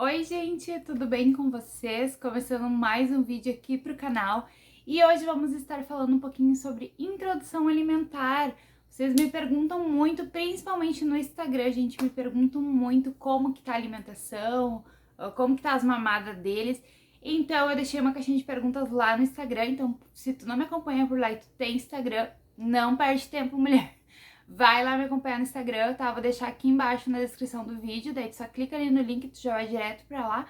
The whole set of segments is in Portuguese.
Oi gente, tudo bem com vocês? Começando mais um vídeo aqui pro canal e hoje vamos estar falando um pouquinho sobre introdução alimentar. Vocês me perguntam muito, principalmente no Instagram, gente, me perguntam muito como que tá a alimentação, como que tá as mamadas deles. Então eu deixei uma caixinha de perguntas lá no Instagram, então se tu não me acompanha por lá e tu tem Instagram, não perde tempo, mulher. Vai lá me acompanhar no Instagram, tá? Vou deixar aqui embaixo na descrição do vídeo, daí tu só clica ali no link e tu já vai direto pra lá.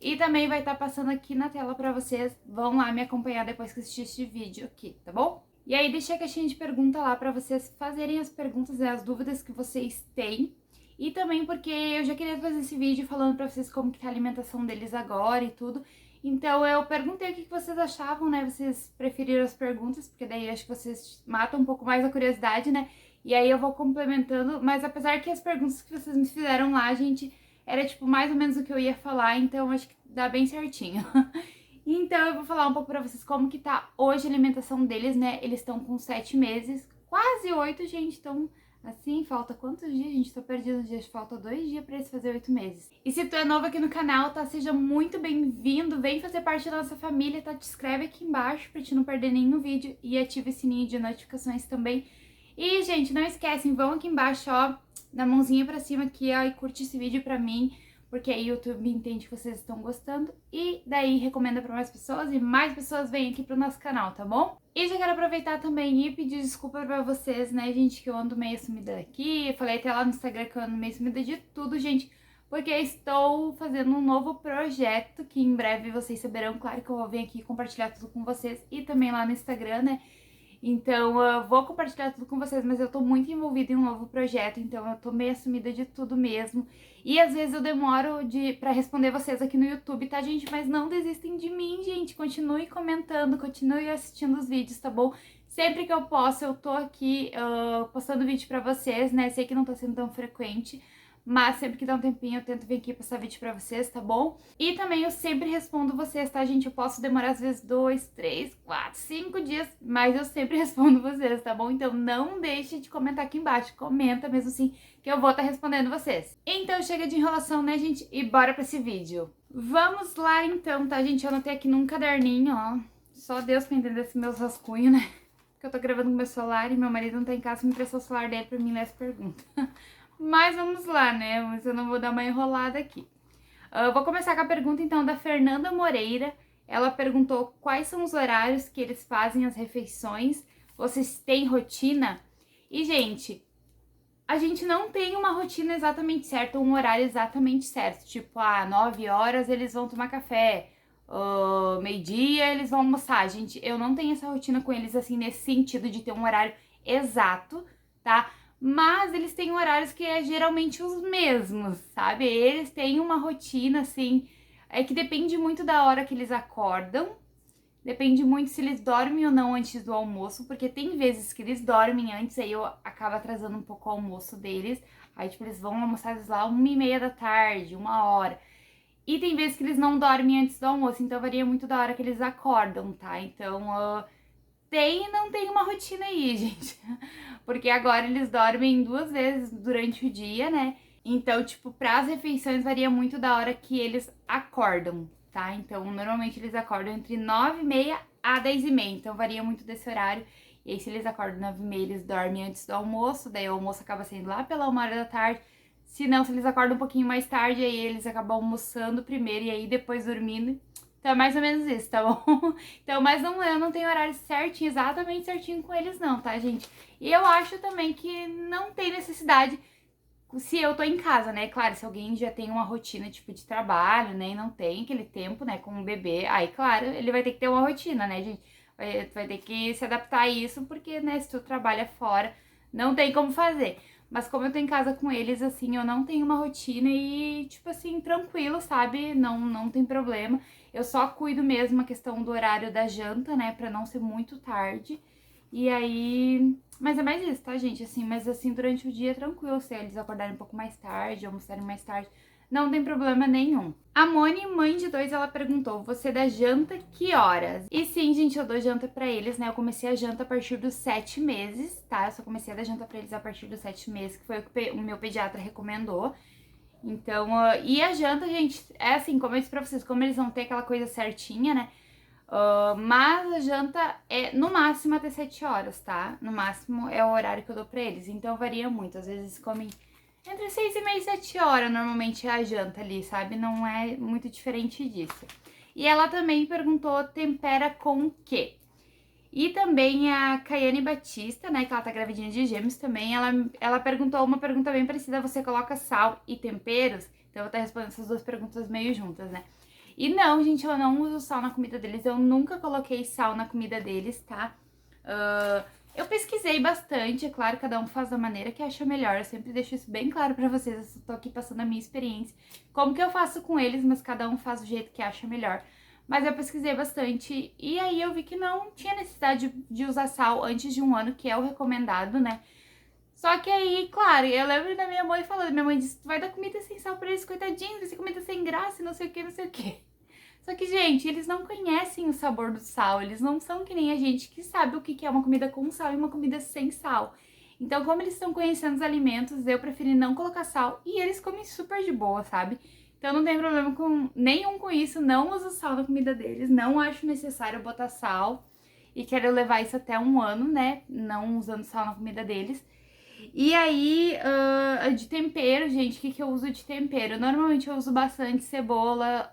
E também vai estar passando aqui na tela pra vocês, vão lá me acompanhar depois que assistir este vídeo aqui, tá bom? E aí deixei a caixinha de pergunta lá pra vocês fazerem as perguntas e as dúvidas que vocês têm. E também porque eu já queria fazer esse vídeo falando pra vocês como que tá a alimentação deles agora e tudo. Então eu perguntei o que vocês achavam, né? Vocês preferiram as perguntas, porque daí acho que vocês matam um pouco mais a curiosidade, né? E aí eu vou complementando, mas apesar que as perguntas que vocês me fizeram lá, gente, era tipo mais ou menos o que eu ia falar, então acho que dá bem certinho. Então eu vou falar um pouco pra vocês como que tá hoje a alimentação deles, né? Eles estão com 7 meses, quase 8, gente, então assim, falta quantos dias, gente? Tô perdida nos dias, falta 2 dias pra eles fazer 8 meses. E se tu é novo aqui no canal, tá? Seja muito bem-vindo, vem fazer parte da nossa família, tá? Te inscreve aqui embaixo pra te não perder nenhum vídeo e ativa o sininho de notificações também. E, gente, não esquecem, vão aqui embaixo, ó, na mãozinha pra cima aqui, ó, e curte esse vídeo pra mim, porque aí o YouTube entende que vocês estão gostando e daí recomenda pra mais pessoas e mais pessoas vêm aqui pro nosso canal, tá bom? E já quero aproveitar também e pedir desculpa pra vocês, né, gente, que eu ando meio sumida aqui, eu falei até lá no Instagram que eu ando meio sumida de tudo, gente, porque estou fazendo um novo projeto que em breve vocês saberão, claro que eu vou vir aqui compartilhar tudo com vocês e também lá no Instagram, né? Então, eu vou compartilhar tudo com vocês, mas eu tô muito envolvida em um novo projeto, então eu tô meio assumida de tudo mesmo. E às vezes eu demoro pra responder vocês aqui no YouTube, tá, gente? Mas não desistem de mim, gente. Continue comentando, continue assistindo os vídeos, tá bom? Sempre que eu posso, eu tô aqui postando vídeo pra vocês, né? Sei que não tá sendo tão frequente, mas sempre que dá um tempinho eu tento vir aqui passar vídeo pra vocês, tá bom? E também eu sempre respondo vocês, tá, gente? Eu posso demorar às vezes 2, 3, 4, 5 dias, mas eu sempre respondo vocês, tá bom? Então não deixe de comentar aqui embaixo, comenta mesmo assim, que eu vou estar respondendo vocês. Então chega de enrolação, né, gente? E bora pra esse vídeo. Vamos lá então, tá, gente? Eu anotei aqui num caderninho, ó. Só Deus pra entender esses meus rascunhos, né? Porque eu tô gravando com meu celular e meu marido não tá em casa, me emprestou o celular dele pra mim ler as perguntas. Mas vamos lá, né? Mas eu não vou dar uma enrolada aqui. Eu vou começar com a pergunta, então, da Fernanda Moreira. Ela perguntou quais são os horários que eles fazem as refeições. Vocês têm rotina? E, gente, a gente não tem uma rotina exatamente certa, um horário exatamente certo. Tipo, 9 horas eles vão tomar café, meio-dia eles vão almoçar. Gente, eu não tenho essa rotina com eles, assim, nesse sentido de ter um horário exato, tá? Mas eles têm horários que é geralmente os mesmos, sabe? Eles têm uma rotina, assim, que depende muito da hora que eles acordam, depende muito se eles dormem ou não antes do almoço, porque tem vezes que eles dormem antes, aí eu acabo atrasando um pouco o almoço deles, aí, tipo, eles vão almoçar às vezes lá 1h30 da tarde, 1h. E tem vezes que eles não dormem antes do almoço, então varia muito da hora que eles acordam, tá? Então, tem e não tem uma rotina aí, gente. Porque agora eles dormem 2 vezes durante o dia, né? Então, tipo, para as refeições varia muito da hora que eles acordam, tá? Então, normalmente eles acordam entre 9h30 a 10h30. Então, varia muito desse horário. E aí, se eles acordam 9h30, eles dormem antes do almoço. Daí, o almoço acaba sendo lá pela 1h da tarde. Se não, se eles acordam um pouquinho mais tarde, aí eles acabam almoçando primeiro e aí depois dormindo. Então é mais ou menos isso, tá bom? Então, mas não, eu não tenho horário certinho, exatamente certinho com eles não, tá, gente? E eu acho também que não tem necessidade se eu tô em casa, né? Claro, se alguém já tem uma rotina, tipo, de trabalho, né? E não tem aquele tempo, né, com o bebê, aí, claro, ele vai ter que ter uma rotina, né, gente? Vai ter que se adaptar a isso, porque, né, se tu trabalha fora, não tem como fazer. Mas como eu tô em casa com eles, assim, eu não tenho uma rotina e, tipo assim, tranquilo, sabe? Não tem problema. Eu só cuido mesmo a questão do horário da janta, né? Pra não ser muito tarde. E aí... Mas é mais isso, tá, gente? Assim, mas assim, durante o dia é tranquilo. Se eles acordarem um pouco mais tarde, almoçarem mais tarde, não tem problema nenhum. A Moni, mãe de 2, ela perguntou: você dá janta que horas? E sim, gente, eu dou janta pra eles, né? Eu comecei a janta a partir dos 7 meses, tá? Eu só comecei a dar janta pra eles a partir dos 7 meses, que foi o que o meu pediatra recomendou. Então, e a janta, gente, é assim, como eu disse pra vocês, como eles não têm aquela coisa certinha, né? Mas a janta é no máximo até 7 horas, tá? No máximo é o horário que eu dou pra eles. Então varia muito. Às vezes comem entre 6 e meia e 7 horas, normalmente é a janta ali, sabe? Não é muito diferente disso. E ela também perguntou tempera com o quê? E também a Caiane Batista, né, que ela tá gravidinha de gêmeos também, ela perguntou uma pergunta bem parecida, você coloca sal e temperos? Então eu vou estar respondendo essas duas perguntas meio juntas, né? E não, gente, eu não uso sal na comida deles, eu nunca coloquei sal na comida deles, tá? Eu pesquisei bastante, é claro, cada um faz da maneira que acha melhor, eu sempre deixo isso bem claro pra vocês, eu tô aqui passando a minha experiência, como que eu faço com eles, mas cada um faz do jeito que acha melhor. Mas eu pesquisei bastante e aí eu vi que não tinha necessidade de usar sal antes de 1 ano, que é o recomendado, né? Só que aí, claro, eu lembro da minha mãe falando, minha mãe disse, tu vai dar comida sem sal pra eles, coitadinhos, vai ser comida sem graça, não sei o que, não sei o que. Só que, gente, eles não conhecem o sabor do sal, eles não são que nem a gente que sabe o que é uma comida com sal e uma comida sem sal. Então, como eles estão conhecendo os alimentos, eu preferi não colocar sal e eles comem super de boa, sabe? Então não tem problema nenhum com isso, não uso sal na comida deles, não acho necessário botar sal e quero levar isso até 1 ano, né? Não usando sal na comida deles. E aí, de tempero, gente, o que eu uso de tempero? Normalmente eu uso bastante cebola,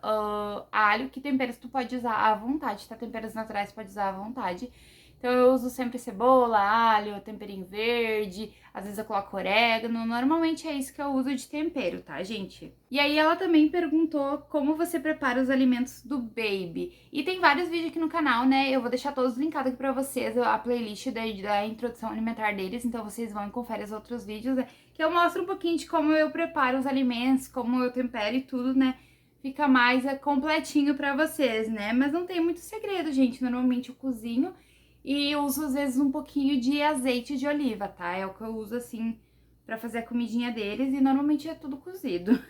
alho, que temperos tu pode usar à vontade, tá? Temperos naturais pode usar à vontade. Então eu uso sempre cebola, alho, temperinho verde, às vezes eu coloco orégano, normalmente é isso que eu uso de tempero, tá, gente? E aí ela também perguntou como você prepara os alimentos do baby. E tem vários vídeos aqui no canal, né? Eu vou deixar todos linkados aqui pra vocês, a playlist da introdução alimentar deles, então vocês vão e conferem os outros vídeos, né? Que eu mostro um pouquinho de como eu preparo os alimentos, como eu tempero e tudo, né? Fica mais completinho pra vocês, né? Mas não tem muito segredo, gente. Normalmente eu cozinho e uso, às vezes, um pouquinho de azeite de oliva, tá? É o que eu uso, assim, pra fazer a comidinha deles. E normalmente é tudo cozido.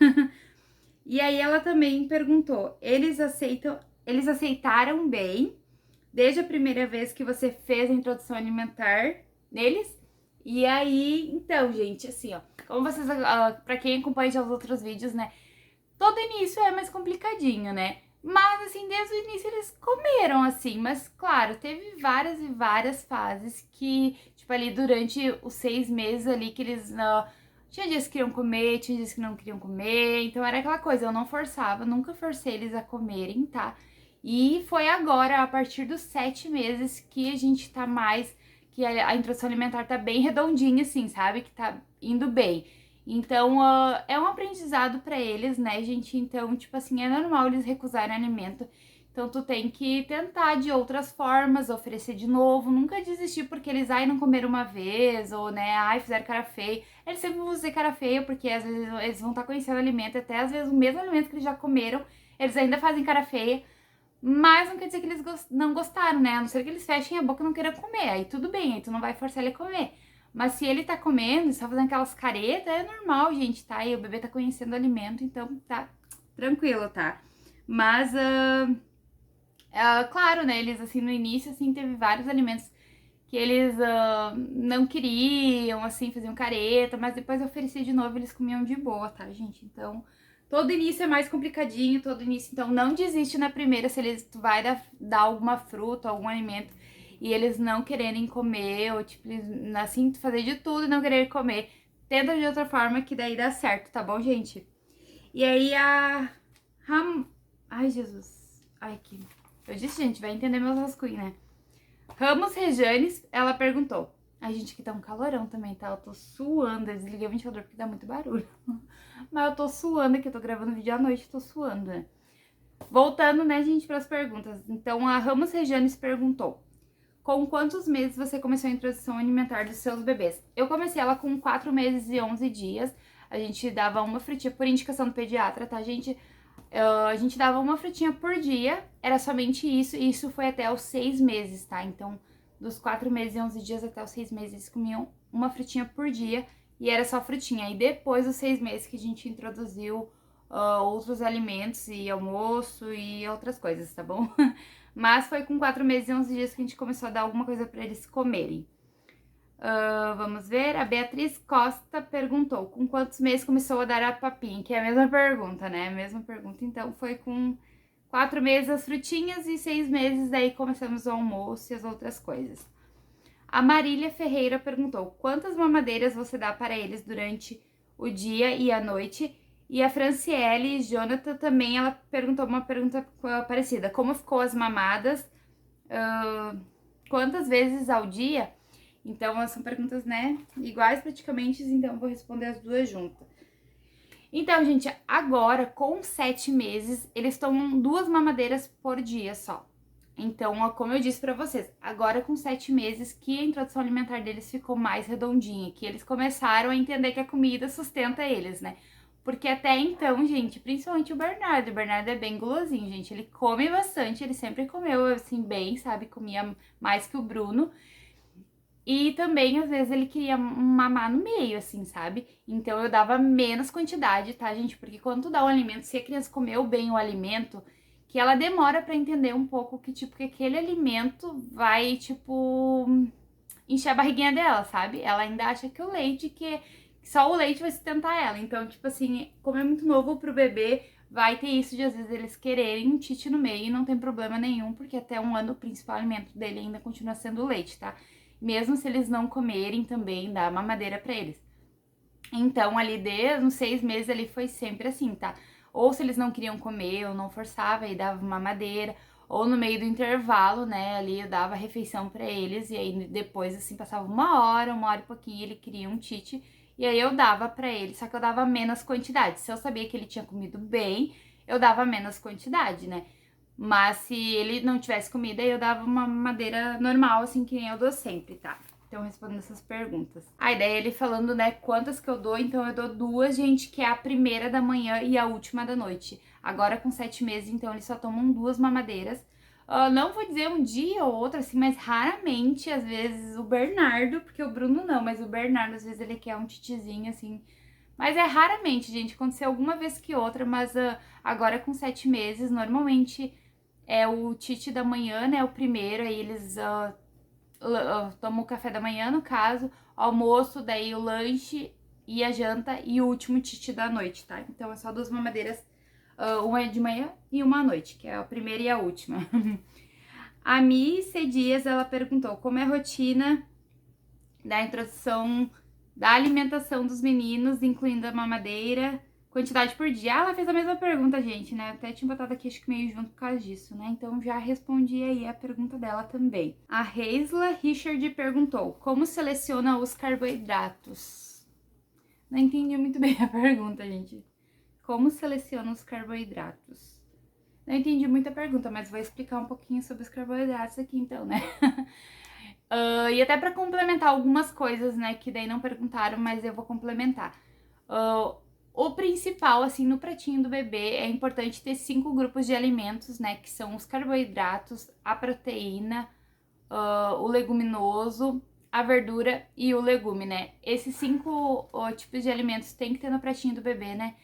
E aí ela também perguntou, eles aceitaram bem desde a primeira vez que você fez a introdução alimentar neles? E aí, então, gente, assim, ó, como vocês, pra quem acompanha já os outros vídeos, né? Todo início é mais complicadinho, né? Mas, assim, desde o início eles comeram, assim. Mas, claro, teve várias e várias fases que, tipo, ali durante os 6 meses ali que eles... tinha dias que queriam comer, tinha dias que não queriam comer. Então, era aquela coisa, eu não forçava, nunca forcei eles a comerem, tá? E foi agora, a partir dos 7 meses, que a gente tá mais... Que a introdução alimentar tá bem redondinha, assim, sabe? Que tá indo bem. Então, é um aprendizado pra eles, né, gente? Então, tipo assim, é normal eles recusarem alimento. Então, tu tem que tentar de outras formas, oferecer de novo, nunca desistir porque eles, não comeram uma vez, ou, né, fizeram cara feia. Eles sempre vão fazer cara feia porque às vezes eles vão estar conhecendo o alimento, até às vezes o mesmo alimento que eles já comeram, eles ainda fazem cara feia. Mas não quer dizer que eles não gostaram, né? A não ser que eles fechem a boca e não queiram comer. Aí tudo bem, aí tu não vai forçar ele a comer. Mas se ele tá comendo, só fazendo aquelas caretas, é normal, gente, tá? E o bebê tá conhecendo o alimento, então tá tranquilo, tá? Mas, claro, né? Eles, assim, no início, assim, teve vários alimentos que eles não queriam, assim, faziam careta, mas depois eu ofereci de novo, eles comiam de boa, tá, gente? Então, todo início é mais complicadinho, todo início, então não desiste na primeira se eles tu vai dar alguma fruta, algum alimento e eles não quererem comer, ou tipo, assim, fazer de tudo e não querer comer. Tenta de outra forma que daí dá certo, tá bom, gente? E aí Ai, Jesus. Ai, que... Eu disse, gente, vai entender meus rascunhos, né? Ramos Rejanes, ela perguntou. A gente, aqui tá um calorão também, tá? Eu tô suando, eu desliguei o ventilador porque dá muito barulho. Mas eu tô suando aqui, eu tô gravando vídeo à noite, tô suando, né? Voltando, né, gente, pras perguntas. Então, a Ramos Rejanes perguntou. Com quantos meses você começou a introdução alimentar dos seus bebês? Eu comecei ela com 4 meses e 11 dias. A gente dava uma frutinha por indicação do pediatra, tá, gente? A gente dava uma frutinha por dia, era somente isso, e isso foi até os 6 meses, tá? Então, dos 4 meses e 11 dias até os 6 meses, eles comiam uma frutinha por dia, e era só frutinha. E depois dos 6 meses que a gente introduziu outros alimentos, e almoço, e outras coisas, tá bom? Mas foi com 4 meses e 11 dias que a gente começou a dar alguma coisa pra eles comerem. Vamos ver, a Beatriz Costa perguntou, com quantos meses começou a dar a papinha? Que é a mesma pergunta, né? A mesma pergunta, então foi com 4 meses as frutinhas e 6 meses daí começamos o almoço e as outras coisas. A Marília Ferreira perguntou, quantas mamadeiras você dá para eles durante o dia e a noite? E a Franciele Jonathan também, ela perguntou uma pergunta parecida, como ficou as mamadas? Quantas vezes ao dia? Então, são perguntas, né, iguais praticamente, então eu vou responder as duas juntas. Então, gente, agora, com 7 meses, eles tomam 2 mamadeiras por dia só. Então, como eu disse pra vocês, agora com 7 meses que a introdução alimentar deles ficou mais redondinha, que eles começaram a entender que a comida sustenta eles, né? Porque até então, gente, principalmente o Bernardo é bem gulosinho, gente, ele come bastante, ele sempre comeu, assim, bem, sabe, comia mais que o Bruno. E também, às vezes, ele queria mamar no meio, assim, sabe? Então, eu dava menos quantidade, tá, gente? Porque quando tu dá o alimento, se a criança comeu bem o alimento, que ela demora pra entender um pouco que, tipo, que aquele alimento vai, tipo, encher a barriguinha dela, sabe? Ela ainda acha que o leite, que só o leite vai sustentar ela. Então, tipo assim, como é muito novo pro bebê, vai ter isso de, às vezes, eles quererem um tite no meio e não tem problema nenhum, porque até 1 ano o principal alimento dele ainda continua sendo o leite, tá? Mesmo se eles não comerem também, dá mamadeira pra eles. Então, ali desde uns 6 meses ali foi sempre assim, tá? Ou se eles não queriam comer, eu não forçava e dava mamadeira, ou no meio do intervalo, né, ali eu dava refeição pra eles, e aí depois, assim, passava 1 hora e pouquinho, ele queria um tite, e aí eu dava pra ele, só que eu dava menos quantidade. Se eu sabia que ele tinha comido bem, eu dava menos quantidade, né? Mas se ele não tivesse comida, eu dava uma madeira normal, assim, que nem eu dou sempre, tá? Então, respondendo essas perguntas. A ideia ele falando, né, quantas que eu dou. Então, eu dou 2, gente, que é a primeira da manhã e a última da noite. Agora, com 7 meses, então, eles só tomam 2 mamadeiras. Não vou dizer um dia ou outro, assim, mas raramente, às vezes, o Bernardo, porque o Bruno não, mas o Bernardo, às vezes, ele quer um titizinho, assim. Mas é raramente, gente, aconteceu alguma vez que outra, mas agora com 7 meses, normalmente é o tite da manhã, né, o primeiro, aí eles tomam o café da manhã, no caso, almoço, daí o lanche e a janta e o último tite da noite, tá? Então é só 2 mamadeiras, uma de manhã e uma à noite, que é a primeira e a última. A Mi C. Dias, ela perguntou como é a rotina da introdução da alimentação dos meninos, incluindo a mamadeira, quantidade por dia. Ela fez a mesma pergunta, gente, né? Até tinha botado aqui, acho que meio junto por causa disso, né? Então já respondi aí a pergunta dela também. A Reisla Richard perguntou, como seleciona os carboidratos? Não entendi muito bem a pergunta, gente. Como seleciona os carboidratos? Não entendi muito a pergunta, mas vou explicar um pouquinho sobre os carboidratos aqui então, né? E até para complementar algumas coisas, né, que daí não perguntaram, mas eu vou complementar. O principal, assim, no pratinho do bebê, é importante ter 5 grupos de alimentos, né, que são os carboidratos, a proteína, o leguminoso, a verdura e o legume, né? Esses 5 tipos de alimentos tem que ter no pratinho do bebê, né?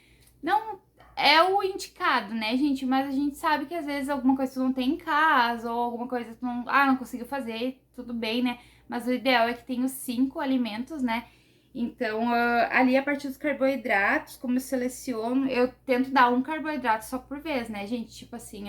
Não é o indicado, né, gente? Mas a gente sabe que às vezes alguma coisa tu não tem em casa, ou alguma coisa tu não conseguiu fazer, tudo bem, né? Mas o ideal é que tenha os 5 alimentos, né? Então, ali a partir dos carboidratos, como eu seleciono, eu tento dar um carboidrato só por vez, né, gente? Tipo assim,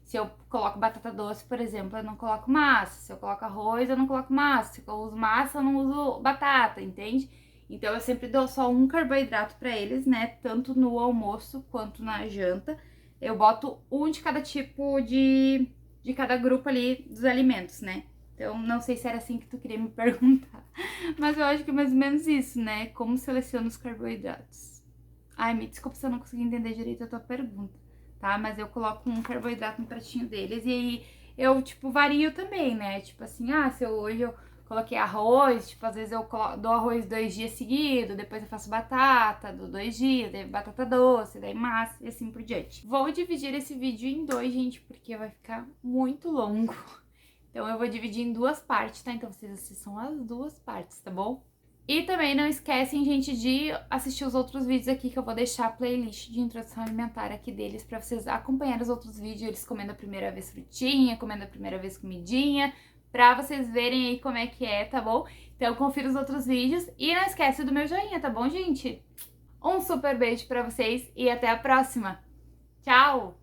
se eu coloco batata doce, por exemplo, eu não coloco massa. Se eu coloco arroz, eu não coloco massa. Se eu uso massa, eu não uso batata, entende? Então, eu sempre dou só um carboidrato pra eles, né? Tanto no almoço quanto na janta. Eu boto um de cada tipo de cada grupo ali dos alimentos, né? Então, não sei se era assim que tu queria me perguntar. Mas eu acho que é mais ou menos isso, né? Como seleciona os carboidratos. Ai, me desculpa se eu não consegui entender direito a tua pergunta, tá? Mas eu coloco um carboidrato no pratinho deles e aí eu, tipo, vario também, né? Tipo assim, se hoje eu coloquei arroz, tipo, às vezes eu dou arroz 2 dias seguidos, depois eu faço batata, dou 2 dias, daí batata doce, daí massa e assim por diante. Vou dividir esse vídeo em 2, gente, porque vai ficar muito longo. Então, eu vou dividir em 2 partes, tá? Então, vocês assistam as 2 partes, tá bom? E também não esquecem, gente, de assistir os outros vídeos aqui, que eu vou deixar a playlist de introdução alimentar aqui deles pra vocês acompanharem os outros vídeos. Eles comendo a primeira vez frutinha, comendo a primeira vez comidinha, pra vocês verem aí como é que é, tá bom? Então confira os outros vídeos e não esquece do meu joinha, tá bom, gente? Um super beijo pra vocês e até a próxima. Tchau!